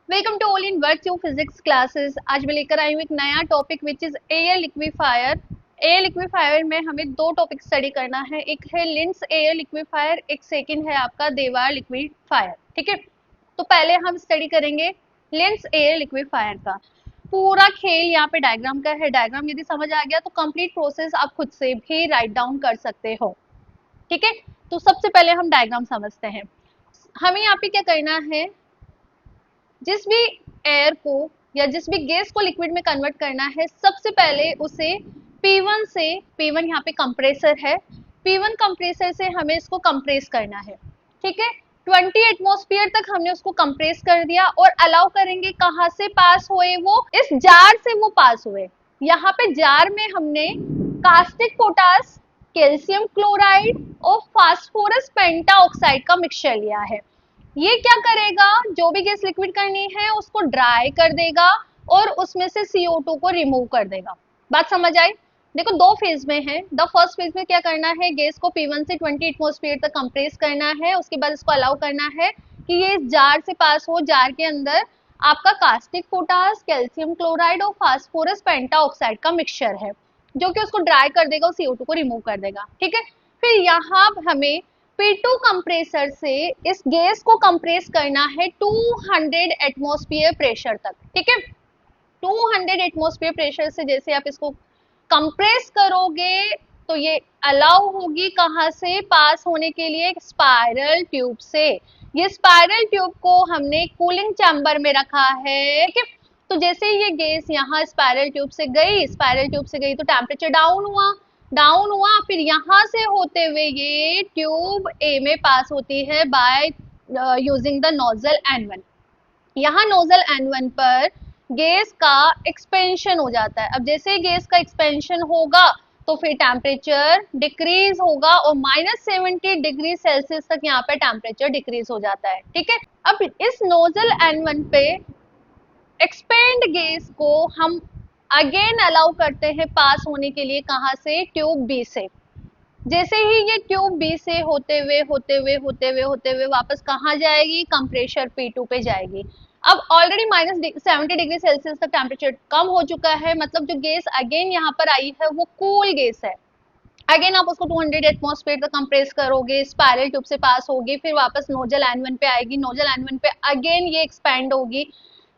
Welcome to all in work to physics classes. आज मैं लेकर आई हूँ एक नया topic which is air liquefier. Air liquefier में हमें दो टॉपिक स्टडी करना है, एक है लिंड्स एयर लिक्विफायर, एक सेकंड है आपका देवार लिक्विफायर। ठीक है, तो पहले हम स्टडी करेंगे लिंड्स एयर लिक्विफायर का। पूरा खेल यहाँ पे डायग्राम का है। डायग्राम यदि समझ आ गया तो कंप्लीट प्रोसेस आप खुद से भी राइट डाउन कर सकते हो। ठीक है, तो सबसे पहले हम डायग्राम समझते हैं। हमें यहाँ पे क्या करना है, जिस भी एयर को या जिस भी गैस को लिक्विड में कन्वर्ट करना है, सबसे पहले उसे P1 से, P1 यहाँ पे कंप्रेसर है, P1 कंप्रेसर से हमें इसको कंप्रेस करना है। ठीक है, 20 एटमॉस्फेयर तक हमने उसको कंप्रेस कर दिया और अलाउ करेंगे कहाँ से पास हुए, वो इस जार से वो पास हुए। यहाँ पे जार में हमने कास्टिक पोटास, कैल्शियम क्लोराइड और फास्फोरस पेंटाऑक्साइड का मिक्सचर लिया है। ये क्या करेगा, जो भी गैस लिक्विड करनी है उसको ड्राई कर देगा और उसमें से CO2 को रिमूव कर देगा। बात समझ आई? देखो दो फेज में है। द फर्स्ट फेज में क्या करना है, गैस को P1 से 20 एटमॉस्फेयर तक कंप्रेस करना है, उसके बाद इसको अलाउ करना है कि ये इस जार से पास हो। जार के अंदर आपका कास्टिक पोटास, कैल्शियम क्लोराइड और फास्फोरस पेंटाऑक्साइड का मिक्सचर है, जो कि उसको ड्राई कर देगा और CO2 को रिमूव कर देगा। ठीक है, फिर यहाँ हमें P2 कंप्रेसर से इस गैस को कंप्रेस करना है 200 एटमॉस्फेयर प्रेशर तक। ठीक है, 200 एटमॉस्फेयर प्रेशर से जैसे आप इसको कंप्रेस करोगे तो ये अलाउ होगी कहाँ से पास होने के लिए, स्पाइरल ट्यूब से। ये स्पाइरल ट्यूब को हमने कूलिंग चैम्बर में रखा है। ठीक है, तो जैसे ही ये गैस यहाँ स्पाइरल ट्यूब से गई, स्पाइरल ट्यूब से गई तो टेम्परेचर डाउन हुआ, फिर यहाँ से होते हुए ये ट्यूब ए में पास होती है by using the nozzle N1। यहाँ नोजल N1 पर गैस का एक्सपेंशन हो जाता है। अब जैसे गैस का एक्सपेंशन होगा तो फिर टेम्परेचर डिक्रीज होगा और -70 डिग्री सेल्सियस तक यहाँ पे टेम्परेचर डिक्रीज हो जाता है। ठीक है, अब इस नोजल N1 पे एक्सपेंड गैस को हम अगेन अलाउ करते हैं पास होने के लिए, कहाँ से, ट्यूब बी से। जैसे ही ये ट्यूब बी से होते हुए वापस कहाँ जाएगी, कंप्रेसर P2 पे जाएगी। अब ऑलरेडी -70 डिग्री सेल्सियस तक टेम्परेचर कम हो चुका है, मतलब जो गैस अगेन यहाँ पर आई है वो कूल गैस है। अगेन आप उसको 200 एटमॉस्फेयर तक कंप्रेस करोगे, स्पाइरल ट्यूब से पास होगी, फिर वापस नोजल N1 पे आएगी, नोजल N1 पे अगेन ये एक्सपैंड होगी,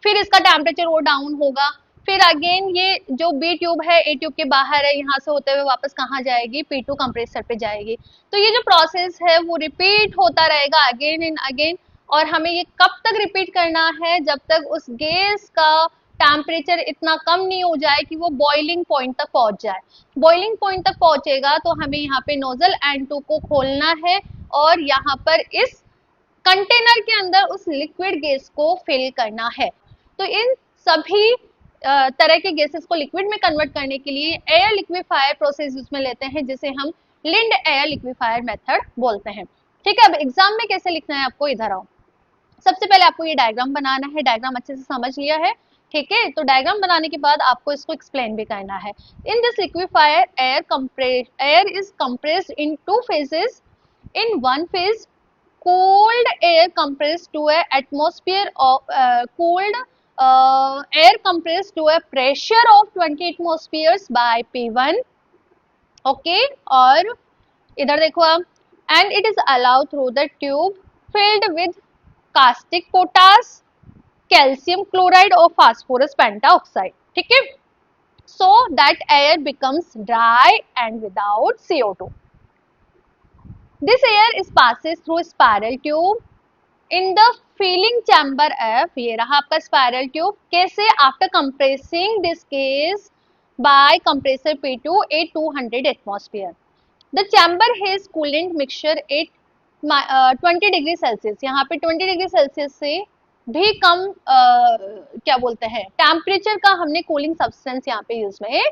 फिर इसका टेम्परेचर और डाउन होगा, फिर अगेन ये जो बी ट्यूब है ए ट्यूब के बाहर है, यहाँ से होते हुए वापस कहाँ जाएगी, P2 कंप्रेसर पे जाएगी। तो ये जो प्रोसेस है वो रिपीट होता रहेगा अगेन एंड अगेन। और हमें ये कब तक रिपीट करना है, जब तक उस गैस का टेम्परेचर इतना कम नहीं हो जाए कि वो बॉइलिंग पॉइंट तक पहुंच जाए। बॉइलिंग पॉइंट तक पहुंचेगा तो हमें यहाँ पे नोजल N2 को खोलना है और यहाँ पर इस कंटेनर के अंदर उस लिक्विड गैस को फिल करना है। तो इन सभी तरह के गैसेस को लिक्विड में कन्वर्ट करने के लिए एयर लिक्विफायर प्रोसेस उसमें लेते हैं, जिसे हम लिंड एयर लिक्विफायर मेथड बोलते हैं। ठीक है, अब एग्जाम में कैसे लिखना है आपको, इधर आओ। सबसे पहले आपको ये डायग्राम बनाना है। डायग्राम अच्छे से समझ लिया है? ठीक है, तो डायग्राम बनाने के बाद आपको इसको एक्सप्लेन भी करना है। In this liquefier air is compressed in two phases. In one phase cooled air compressed to a atmosphere of cooled air compressed to a pressure of 20 atmospheres by P1। Okay, और इधर देखो आप, and it is allowed through the tube filled with caustic potash, calcium chloride और phosphorus pentoxide. ठीक है, so that air becomes dry and without CO2। This air is passes through spiral tube in the filling chamber F। ये रहा आपका spiral tube। कैसे, after compressing this gas by compressor P2 at 200 atmosphere। The chamber has coolant mixture at 20 degree Celsius. यहाँ पे 20 degree Celsius से भी कम क्या बोलते हैं, टेम्परेचर का हमने कूलिंग सब्सटेंस यहाँ पे यूज में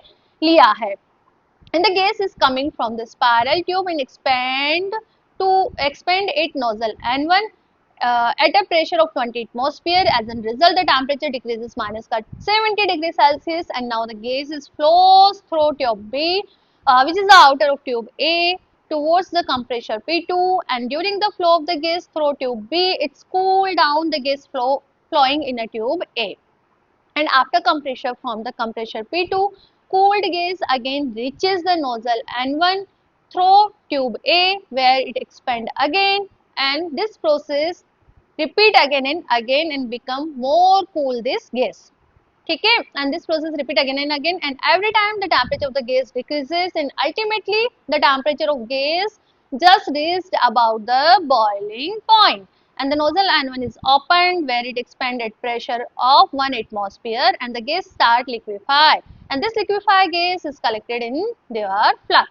लिया है। And the gas is coming from the spiral tube and expand its nozzle N1 at a pressure of 20 atmosphere. As a result, the temperature decreases -70 degrees Celsius, and now the gas is flows through tube B, which is the outer of tube A, towards the compressor P2. And during the flow of the gas through tube B, it's cool down the gas flow flowing in a tube A. And after compressor from the compressor P2, cooled gas again reaches the nozzle N1 through tube A where it expands again, and this process repeat again and become more cool this gas. Okay, and this process repeat again and again, and every time the temperature of the gas decreases, and ultimately the temperature of gas just reached about the boiling point, and the nozzle N1 is opened where it expanded pressure of 1 atmosphere and the gas start liquefy, and this liquefied gas is collected in their flux.